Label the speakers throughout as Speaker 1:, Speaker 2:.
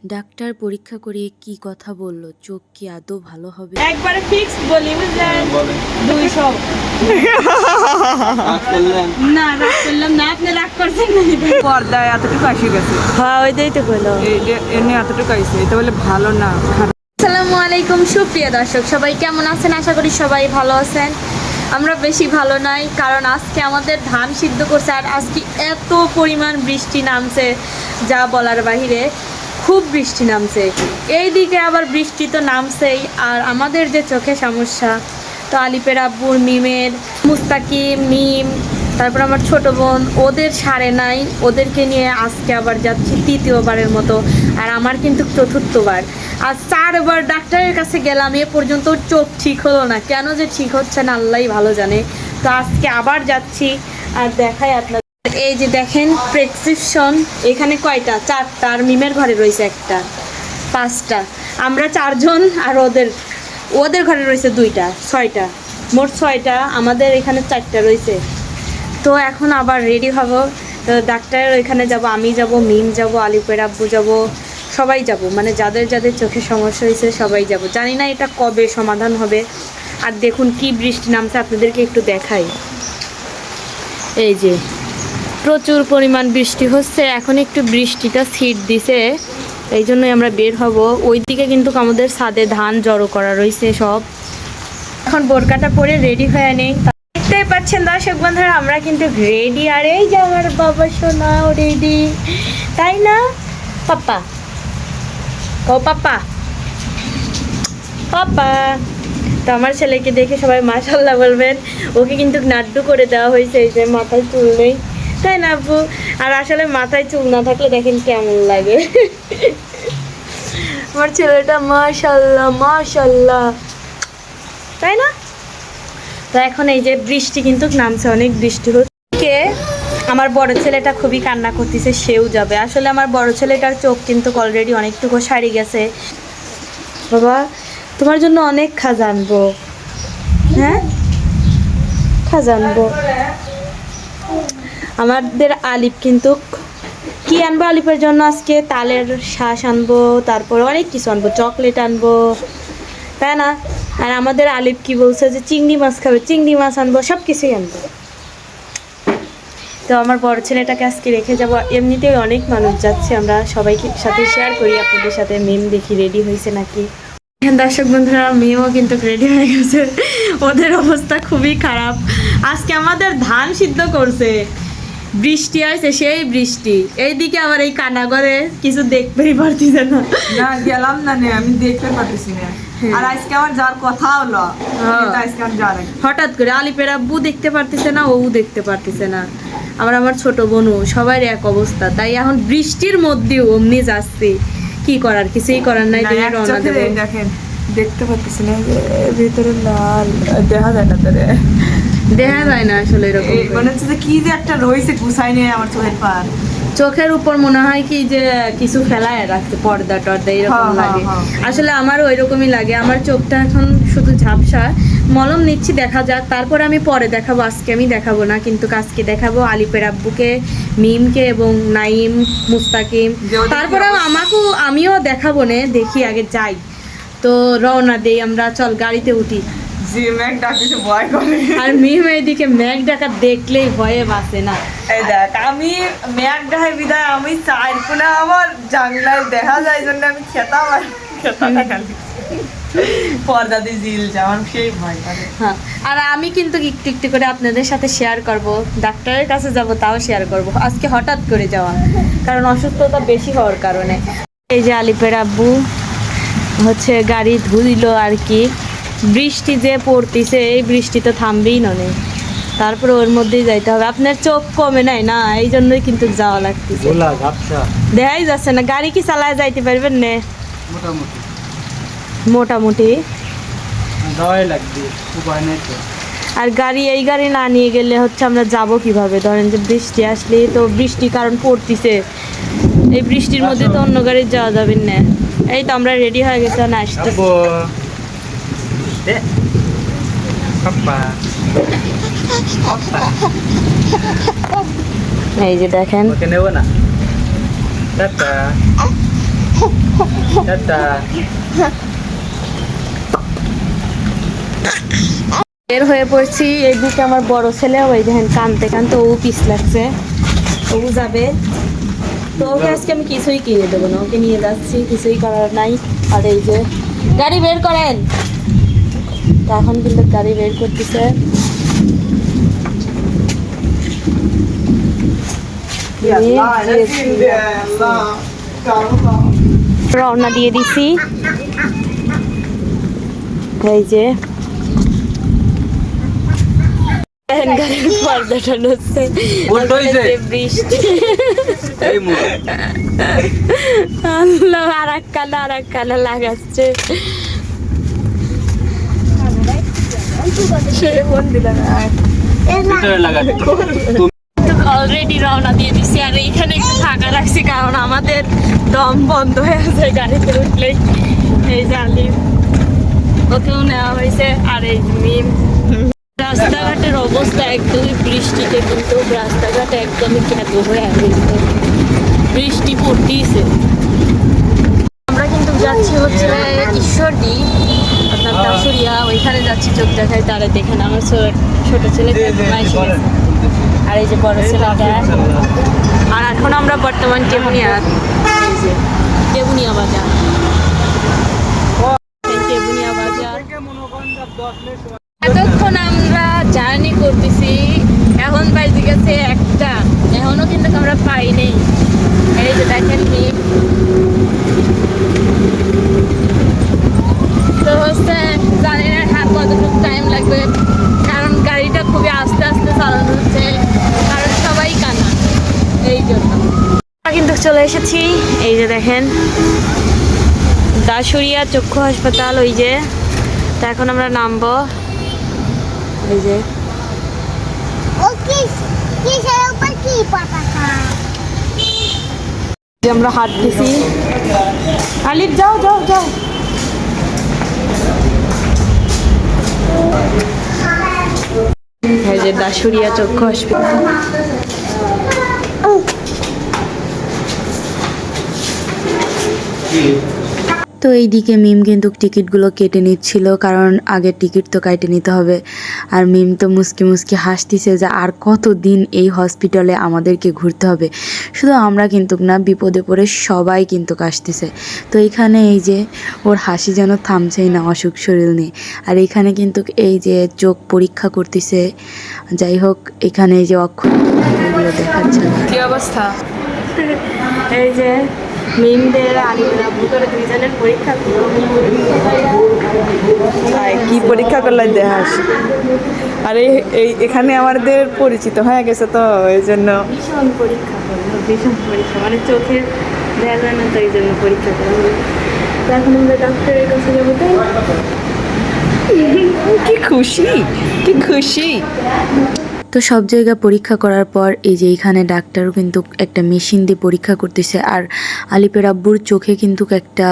Speaker 1: Doctor পরীক্ষা করে কি কথা বলল? চোখ কি আদৌ ভালো হবে?
Speaker 2: একবারে ফিক্স বলি বুঝলেন, 200। না রাগ করলাম না, আপনি রাগ করছেন না।
Speaker 3: পর্দায় এতটুকু আসে গেছে,
Speaker 2: হ্যাঁ ওইটাই তো বললো,
Speaker 3: এমনি এতটুকু আইছে, এটা বলে ভালো না খারাপ।
Speaker 2: আসসালামু আলাইকুম সুপ্রিয় দর্শক, সবাই কেমন আছেন? আশা করি সবাই ভালো আছেন। আমরা বেশি ভালো নাই, কারণ আজকে আমাদের ধান সিদ্ধ করছে, আর আজকে এত পরিমাণ বৃষ্টি নামছে যা বলার বাহিরে। খুব বৃষ্টি নামছে, এইদিকে আবার বৃষ্টি তো নামছেই। আর আমাদের যে চোখে সমস্যা, তো আলিপের আব্বুর, মিমের, মুস্তাকিম, মিম, তারপর আমার ছোট বোন, ওদের সারে নাই, ওদেরকে নিয়ে আজকে আবার যাচ্ছি তৃতীয়বারের মতো। আর আমার কিন্তু চতুর্থবার। আজ 4বার ডাক্তারের কাছে গেলাম, এ পর্যন্ত চোখ ঠিক হলো না। কেন যে ঠিক হচ্ছে না আল্লাহই ভালো জানে। তো আজকে আবার যাচ্ছি, আর দেখাই আপনার। এই যে দেখেন প্রেসক্রিপশন, এখানে কয়টা? 4টা, আর মিমের ঘরে রয়েছে একটা, 5টা। আমরা 4জন, আর ওদের ঘরে রয়েছে 2টা, 6টা, মোট 6টা। আমাদের এখানে 4টা রয়েছে। তো এখন আবার রেডি হব, তো ডাক্তারের ওইখানে যাব। আমি যাব, মিম যাব, আলিপের আব্বু যাব, সবাই যাব। মানে যাদের যাদের চোখে সমস্যা হয়েছে সবাই যাব। জানি না এটা কবে সমাধান হবে। আর দেখুন কি বৃষ্টি নামছে, আপনাদেরকে একটু দেখাই। এই যে প্রচুর পরিমাণ বৃষ্টি হচ্ছে। এখন একটু বৃষ্টিটা ছিট দিছে, এই জন্যই আমরা বের হব। ওইদিকে কিন্তু আমাদের ছাদে ধান জড়ো করা রয়েছে সব। এখন বোরকাটা পরে রেডি হয়ে নেই। দেখতেই পাচ্ছেন দর্শক বন্ধুরা, আমরা কিন্তু রেডি। আর এই যে আমার বাবা সোনাও রেডি, তাই না পাপা? ও পাপা, পাপা। তো আমার ছেলেকে দেখে সবাই মাশাআল্লাহ বলবেন। ওকে কিন্তু নাড্ডু করে দেওয়া হয়েছে, এই যে মাথায় চুল নেই, তাই না আব্বু? আর আসলে মাথায় চুল না থাকলে দেখেন কেমন লাগে। আমার ছেলেটা মাশাআল্লাহ মাশাআল্লাহ, তাই না? তো এখন এই যে বৃষ্টি কিন্তু নামছে, অনেক বৃষ্টি হচ্ছে। আমার বড় ছেলেটা খুবই কান্না করতেছে, সেও যাবে। আসলে আমার বড় ছেলেটার চোখ কিন্তু অলরেডি অনেকটুকু সারি গেছে। বাবা তোমার জন্য অনেক খাজা আনবো, হ্যাঁ খাজা আনবো। আমাদের আলিপ কিন্তু কি আনবো আলিপের জন্য আজকে? তালের শ্বাস আনবো, তারপর অনেক কিছু আনবো, চকলেট আনবো, তাই না? আর আমাদের আলিপ কি বলছে যে চিংড়ি মাছ খাবে, চিংড়ি মাছ আনবো, সব কিছুই আনবো। তো আমার বড় ছেলেটাকে আজকে রেখে যাবো। এমনিতেই অনেক মানুষ যাচ্ছে, আমরা সবাইকে সাথে শেয়ার করি আপনাদের সাথে। মিম দেখি রেডি হয়েছে নাকি। দর্শক বন্ধুরা, মিমও কিন্তু রেডি হয়ে গেছে। ওদের অবস্থা খুবই খারাপ। আজকে আমাদের ধান সিদ্ধ করছে, বৃষ্টি হয়েছে, সেই বৃষ্টি। এইদিকে আবার এই কানাগরে কিছু দেখতেই পারতেছে না।
Speaker 3: না গেলাম না, আমি দেখতে পারতেছি না। আর আজকে আমার যার কথা হলো, কিন্তু আজকে আমি যাই না।
Speaker 2: হঠাৎ করে আলিপের আব্বু দেখতে পারতেছে না, ও দেখতে পারতেছে না, আবার আমার ছোট বোনও, সবার এক অবস্থা। তাই এখন বৃষ্টির মধ্যেও অমনি যাচ্ছি, কি করার, কিছুই করার নাই। দিনে রওনা দেব।
Speaker 3: দেখেন দেখতে পারতেছি না, ভিতরে লাল দেখা যায় না, তোরে
Speaker 2: দেখা যায় না আসলে এরকম।
Speaker 3: মনে হচ্ছে যে কি যে একটা রয়েছে গুছাই নিয়ে আমার চোখের পার।
Speaker 2: চোখের উপর মনে হয় কি যে কিছু ফেলায় রাখছে, পর্দা টর্দা এরকম লাগে। আসলে আমারও ওইরকমই লাগে। আমার চোখটা এখন শুধু ঝাপসা, মলম নিচ্ছি, দেখা যাক। তারপর আমি পরে দেখাবো, আজকে আমি দেখাবো না, কিন্তু আজকে দেখাবো আলিপের আব্বুকে, মিমকে এবং নাইম, মুস্তাকিম। তারপরে আমিও দেখাবো না, দেখি আগে যাই। তো রওনা দেই আমরা, চল গাড়িতে উঠি। আর মিম এইদিকে মেঘ ডাকা দেখলেই ভয়ে বাঁচে না।
Speaker 3: এই দেখ, আমি মেঘ ডাহে বিদায় আমি চাই না, আমার জানলায় দেখা যায় জন্য আমি খেতাম, আর খেতাটা খালি পর্দা দিয়ে জিল যা, আমার সেই ভয় করে।
Speaker 2: হ্যাঁ, আর আমি কিন্তু একটু একটু করে আপনাদের সাথে শেয়ার করব। ডাক্তারের কাছে যাব, তাও শেয়ার করব। আজকে হঠাৎ করে যাওয়া, কারণ অসুস্থতা বেশি হওয়ার কারণে। এই যে আলিপের আব্বু হচ্ছে গাড়ি ধুইল আর কি। বৃষ্টি যে পড়তিছে, এই বৃষ্টি তো থামবেই নয়, তারপরে ওর মধ্যেই যাইতে হবে। আপনার চোখ কমে নাই না, এই জন্যই কিন্তু যাওয়া লাগতেছে। দেখাই যাচ্ছে না, গাড়ি কি চালায় যাইতে পারবেন না? মোটামুটি আর এই গাড়ি না নিয়ে গেলে হচ্ছে আমরা যাব কিভাবে? ধরেন যে বৃষ্টি আসলে, তো বৃষ্টি কারণ পড়তিছে, এই বৃষ্টির মধ্যে তো অন্য গাড়ি যাওয়া যাবে না। এই তো আমরা রেডি হয়ে গেছি, না আসতে। এই যে দেখেন,
Speaker 4: টাটা।
Speaker 2: বের হয়ে পড়ছি। এইদিকে আমার বড় ছেলে ওই দেখেন কানতে কানতে ও পিস লাগছে, ও যাবে। তো ওকে আজকে আমি কিছুই কিনে দেবো না, ওকে নিয়ে যাচ্ছি, কিছুই করার নাই। আর এই যে গাড়ি বের করেন, তো এখন কিন্তু গাড়ি বের করতেছে। রওনা দিয়ে দিছি। এই যে গাড়ির পর্দাটা নড়ছে,
Speaker 4: উল্টো হইছে।
Speaker 2: বৃষ্টি।
Speaker 4: এই মুখ
Speaker 2: আল্লাহ, আর এক কানা লাগাচ্ছে।
Speaker 4: ভিতরে লাগাতে।
Speaker 2: অলরেডি রওনা দিয়ে দিছি। আর এইখানে একটু ফাঁকা রাখছি কারণ আমাদের দম বন্ধ হয়ে আছে গাড়িতে উঠলেই। এই যে আলিফ, ওকেও নেওয়া হয়েছে। আর এই মিম। রাস্তাঘাটের অবস্থা একদমই বৃষ্টিতে, কিন্তু রাস্তাঘাট একদমই ক্যাদো হয়ে আছে, বৃষ্টি পড়তেইছে। আমরা কিন্তু যাচ্ছি হচ্ছে ঈশ্বরদী, আপনার দাসুরিয়া, ওইখানে যাচ্ছি চোখ দেখায় তারা। দেখেন আমার ছোট ছেলে এসে গেছে। আর এই যে বড় ছেলেটা। আর এখন আমরা বর্তমান কেবুনিয়া, এই যে কেবুনিয়া বাজার, কেবুনিয়া বাজার। এতক্ষণ আমরা জার্নি করতেছি, এখন বাইরে গেছে একটা, এখনো কিন্তু আমরা পাই নেই। এই যে দেখেন মিম। তো হচ্ছে জানি না কতটুকু টাইম লাগবে, কারণ গাড়িটা খুবই আস্তে আস্তে চালানো হচ্ছে, কারণ সবাই কানা, এই জন্য। আমরা কিন্তু চলে এসেছি, এই যে দেখেন দাসুরিয়া চক্ষু হাসপাতাল, ওই যে। তো এখন আমরা নামবো, এই যে আমরা হাঁটতেছি। আলিফ যাও যাও যাও। এই যে দাসুরিয়া চক্ষু হসপিটাল।
Speaker 1: তো এইদিকে মিম কিন্তু টিকিটগুলো কেটে নিচ্ছিল, কারণ আগের টিকিট তো কেটে নিতে হবে। আর মিম তো মুসকি মুসকি হাসতেছে যে আর কতদিন এই হসপিটালে আমাদেরকে ঘুরতে হবে। শুধু আমরা কিন্তু না, বিপদে পড়ে সবাই কিন্তু আসতেছে। তো এইখানে এই যে ওর হাসি যেন থামছেই না অসুখ শরীর নিয়ে। আর এইখানে কিন্তু এই যে চোখ পরীক্ষা করতেছে। যাই হোক, এখানে এই যে অক্ষরগুলো দেখাচ্ছে না।
Speaker 3: কি অবস্থা?
Speaker 2: এই যে মিমদের আলিমের আব্বু করে দুইজনের পরীক্ষা করলো।
Speaker 3: কি পরীক্ষা করলে দেখাস? আরে এখানে আমাদের পরিচিত হয়ে গেছে, তো এই জন্য
Speaker 2: ভীষণ পরীক্ষা করলো, ভীষণ পরীক্ষা, মানে চোখের দেখা যায় না, তো এই জন্য পরীক্ষা করলো। তো এখন আমরা ডাক্তারের কাছে যাবো। তাই
Speaker 3: কি খুশি, কি খুশি।
Speaker 1: তো সব জায়গা পরীক্ষা করার পর এই যে এখানে ডাক্তারও কিন্তু একটা মেশিন দিয়ে পরীক্ষা করতেছে। আর আলিপের আব্বুর চোখে কিন্তু একটা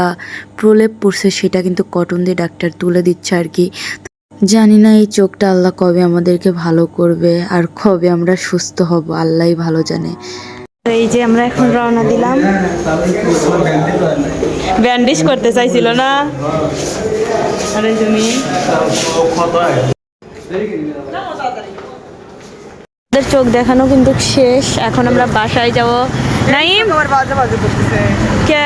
Speaker 1: প্রলেপ পড়ছে, সেটা কিন্তু কটন দিয়ে ডাক্তার তুলে দিচ্ছে আর কি। জানি না এই চোখটা আল্লাহ কবে আমাদেরকে ভালো করবে আর কবে আমরা সুস্থ হব, আল্লাহই ভালো জানে।
Speaker 2: এই যে আমরা এখন রওনা দিলাম। ব্যান্ডেজ করতে চাইছিল না, আরে তুমি চোখ দেখানো কিন্তু শেষ। এখন আমরা বাসায় যাব। নাইম
Speaker 3: তোমার বাজে বাজে করতেছে।
Speaker 2: কে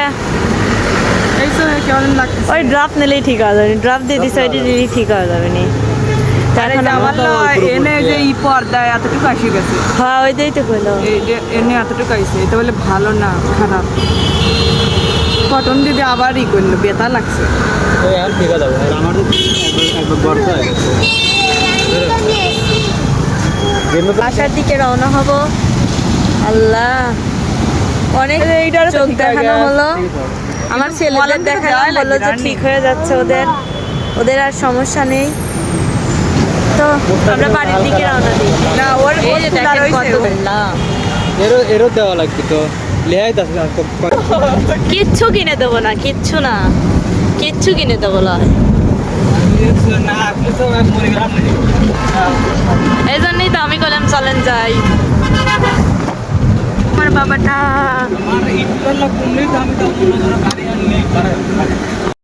Speaker 3: এই তো কেমন লাগতেছে?
Speaker 2: ওই ড্রপ নিলেই ঠিক হয়ে যাবে, ড্রপ দিয়ে দিছে ওইটি দিলেই ঠিক হয়ে যাবে নি। এখন
Speaker 3: আমার এনে যে ই পর্দায় এতটুকু আসি গেছে,
Speaker 2: হ্যাঁ ওইটাই তো কইলো।
Speaker 3: এই যে এনে এতটুকু আইছে, এটা বলে ভালো না, খারাপ। কটন দিদি আবার ই করলো, বেতা লাগছে।
Speaker 4: ঠিক আছে, আমার একবার বর্ষা হয়ে গেছে।
Speaker 2: বাসার দিকে রওনা হব। আল্লাহ, অনেক চোখ দেখানো হলো, আমার ছেলেদের দেখানো হলো যে ঠিক হয়ে যাচ্ছে ওদের, ওদের আর সমস্যা নেই। তো আমরা বাড়ির দিকে রওনা দিই।
Speaker 3: না ওর
Speaker 2: এই যে দেখেন কত
Speaker 4: এরও দেওয়া লাগবে তো, লেহাই
Speaker 2: কিচ্ছু কিনে দেবো না, কিচ্ছু না, কিচ্ছু কিনে দেবো না। এই জন্যই তো আমি বললাম চলেন যাই। আমার বাবাটা।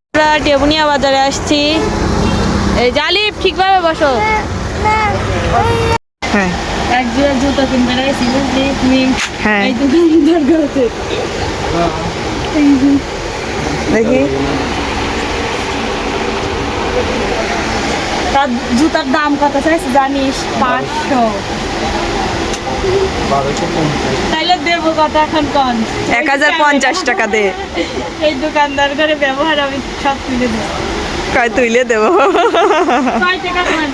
Speaker 2: আমরা টেবুনিয়া বাজারে আসছি। এই জালিব ঠিকভাবে বসো।
Speaker 3: হ্যাঁ
Speaker 2: এক জোড়া জুতো কিনতে গেছি বুঝলি তুমি?
Speaker 3: হ্যাঁ
Speaker 2: এই দোকানদার কাছে
Speaker 3: দেখি
Speaker 2: তার জুতার দাম কত চাইছে জানিস? 500। তাইলে দেবো কত এখন কন?
Speaker 3: 1050 টাকা দে।
Speaker 2: এই দোকানদার করে ব্যবহার আমি সব তুলে দেবো।
Speaker 3: কয় তুইলে দেবো।
Speaker 2: কয় টাকা দেন?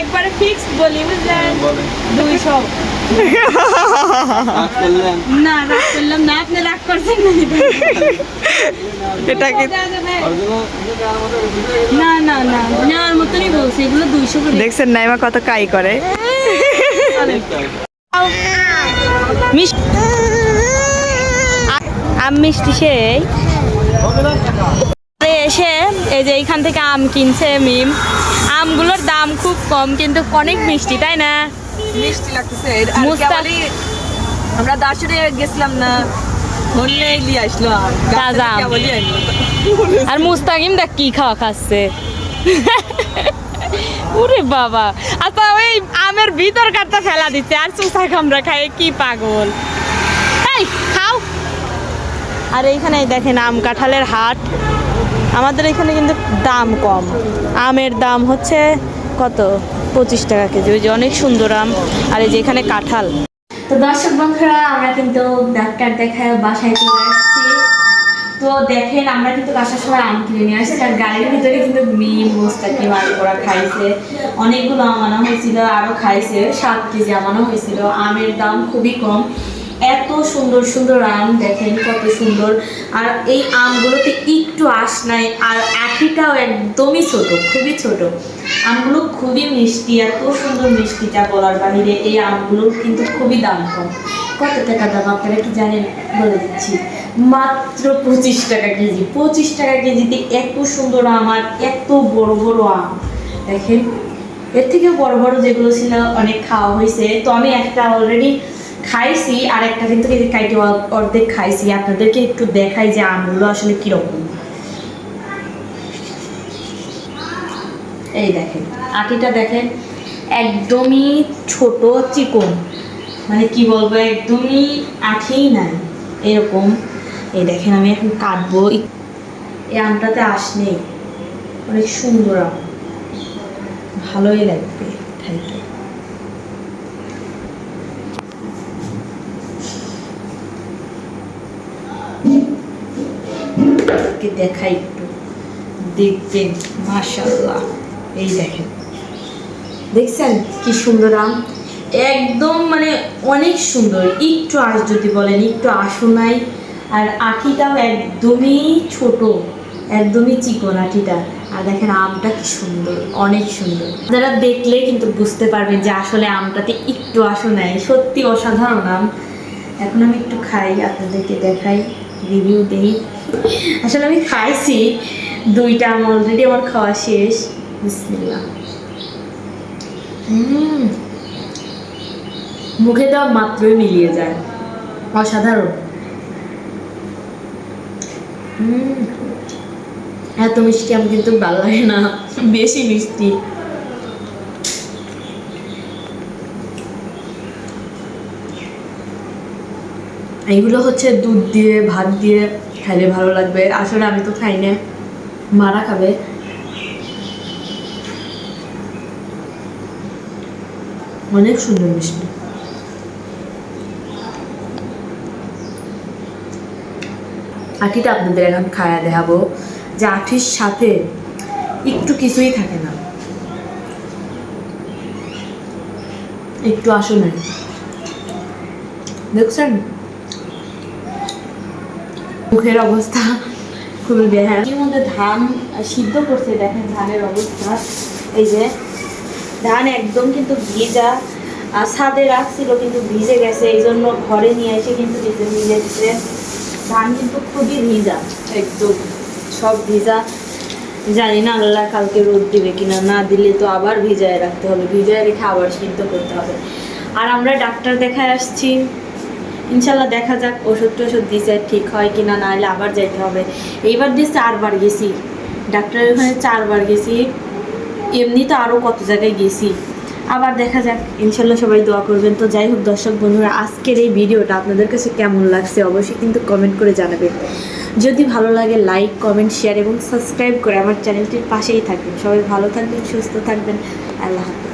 Speaker 2: একবারে ফিক্স বলি বুঝলেন? 200। না রাগ করলাম না, আপনি রাগ করছেন না।
Speaker 3: এটা কি
Speaker 2: না না না নেওয়ার মতনই বলছি, এগুলো 200 করে।
Speaker 3: দেখছেন নাইমা কত কাই করে।
Speaker 2: আম মিষ্টি সেই এসে এই যে এইখান থেকে আম কিনছে মিম। আমগুলোর দাম খুব কম কিন্তু অনেক মিষ্টি, তাই না?
Speaker 3: মিষ্টি লাগতেছে।
Speaker 2: আমরা
Speaker 3: দার্শনে গেছিলাম না, বললে নিয়ে আসলো আম।
Speaker 2: তাজা আম। আর মুস্তাকিম দেখ কি খাওয়া খাচ্ছে। ওরে বাবা, আচ্ছা ওই আমের ভিতর কাটটা ফেলা দিচ্ছে আর চুষা কামড়া খায়, কি পাগল। এই খাও। আর এইখানে দেখেন আম কাঁঠালের হাট। আমাদের এখানে কিন্তু দাম কম, আমের দাম হচ্ছে কত 25 টাকা কেজি। ওই যে অনেক সুন্দর আম। আর এই যে এখানে কাঁঠাল। তো দর্শক বন্ধুরা আমরা কিন্তু ডাক্তার দেখায় বাসায় চলে আসছি। তো দেখেন আমরা কিন্তু আসার সময় আম কিনে নিয়ে আসছি, আর গাড়ির ভিতরে কিন্তু মিম মোস্তাকিম আলু করা খাইছে। অনেকগুলো আম আনা হয়েছিল, আরও খাইছে। 7 কেজি আম আনা হয়েছিল। আমের দাম খুবই কম। এত সুন্দর সুন্দর আম দেখেন কত সুন্দর। আর এই আমগুলোতে একটু আঁশ নাই, আর আঁটিটাও একদমই ছোট, খুবই ছোট। আমগুলো খুবই মিষ্টি, এত সুন্দর মিষ্টিটা বলার বাহিরে। এই আমগুলোর কিন্তু খুবই দাম কম। কত টাকা দাম আপনারা কি জানেন? বলে দিচ্ছি, মাত্র 25 টাকা কেজি। 25 টাকা কেজিতে এত সুন্দর আম আর এত বড় বড় আম দেখেন। এর থেকেও বড় বড় যেগুলো ছিল অনেক খাওয়া হয়েছে। তো আমি একটা অলরেডি খাইছি, আর একটা কিন্তু কাইটে অর্ধেক খাইছি। আপনাদেরকে একটু দেখাই যে আমগুলো আসলে কিরকম। এই দেখেন আটিটা দেখেন, একদমই ছোট চিকন, মানে কি বলবো, একদমই আঠিই নাই এরকম। এই দেখেন আমি এখন কাটবো। এই আমটাতে আঁশ নেই, অনেক সুন্দর আম, ভালোই লাগবে খাইতে। দেখাই একটু, দেখবেন মাশাআল্লাহ। এই দেখেন, দেখছেন কি সুন্দর আম, একদম মানে অনেক সুন্দর। একটু আঁশ যদি বলেন, একটু আঁশও নাই। আর আঠিটাও একদমই ছোট, একদমই চিকন আঠিটা। আর দেখেন আমটা কি সুন্দর, অনেক সুন্দর। যারা দেখলে কিন্তু বুঝতে পারবেন যে আসলে আমটাতে একটু আঁশও নাই। সত্যি অসাধারণ আম। এখন আমি একটু খাই, আপনাদেরকে দেখাই, রিভিউ দেই। আসলে আমি খাইছি 2টা আম, অলরেডি আমার খাওয়া শেষ। বিসমিল্লাহ। মুখে দেওয়া মাত্রই মিলিয়ে যায়, অসাধারণ। এত মিষ্টি আম কিন্তু ভালো লাগে না, বেশি মিষ্টি। এইগুলো হচ্ছে দুধ দিয়ে ভাত দিয়ে খাইলে ভালো লাগবে। আসলে আমি তো খাই না, মারা খাবে। অনেক সুন্দর মিষ্টি। আঠিটা আপনাদের এখন খায়া দেখাবো যে আঠির সাথে একটু কিছুই থাকে না, একটু আসো নাই। দেখছেন মুখের অবস্থা খুবই বেহাল। এর মধ্যে ধান সিদ্ধ করছে, দেখেন ধানের অবস্থা। এই যে ধান একদম কিন্তু ভিজা, ছাদে রাখছিল কিন্তু ভিজে গেছে, এই জন্য ঘরে নিয়ে এসে কিন্তু ভিজেছে। ধান কিন্তু খুবই ভিজা, একদম সব ভিজা। জানি না আল্লাহ কালকে রোদ দিবে কিনা, না দিলে তো আবার ভিজায় রাখতে হবে, ভিজায় রেখে আবার সিদ্ধ করতে হবে। আর আমরা ডাক্তার দেখায় আসছি, ইনশাল্লাহ দেখা যাক ওষুধ টষুধ দিছে ঠিক হয় কিনা, না হলে আবার যাইতে হবে। এইবার দিয়ে 4 বার গেছি ডাক্তারের ওখানে, 4 বার গেছি, এমনি তো আরও কত জায়গায় গেছি। আবার দেখা যাক, ইনশাল্লাহ সবাই দোয়া করবেন। তো যাই হোক দর্শক বন্ধুরা, আজকের এই ভিডিওটা আপনাদের কাছে কেমন লাগছে অবশ্যই কিন্তু কমেন্ট করে জানাবেন। যদি ভালো লাগে লাইক, কমেন্ট, শেয়ার এবং সাবস্ক্রাইব করে আমার চ্যানেলটির পাশেই থাকবেন। সবাই ভালো থাকবেন, সুস্থ থাকবেন। আল্লাহ হাফেজ।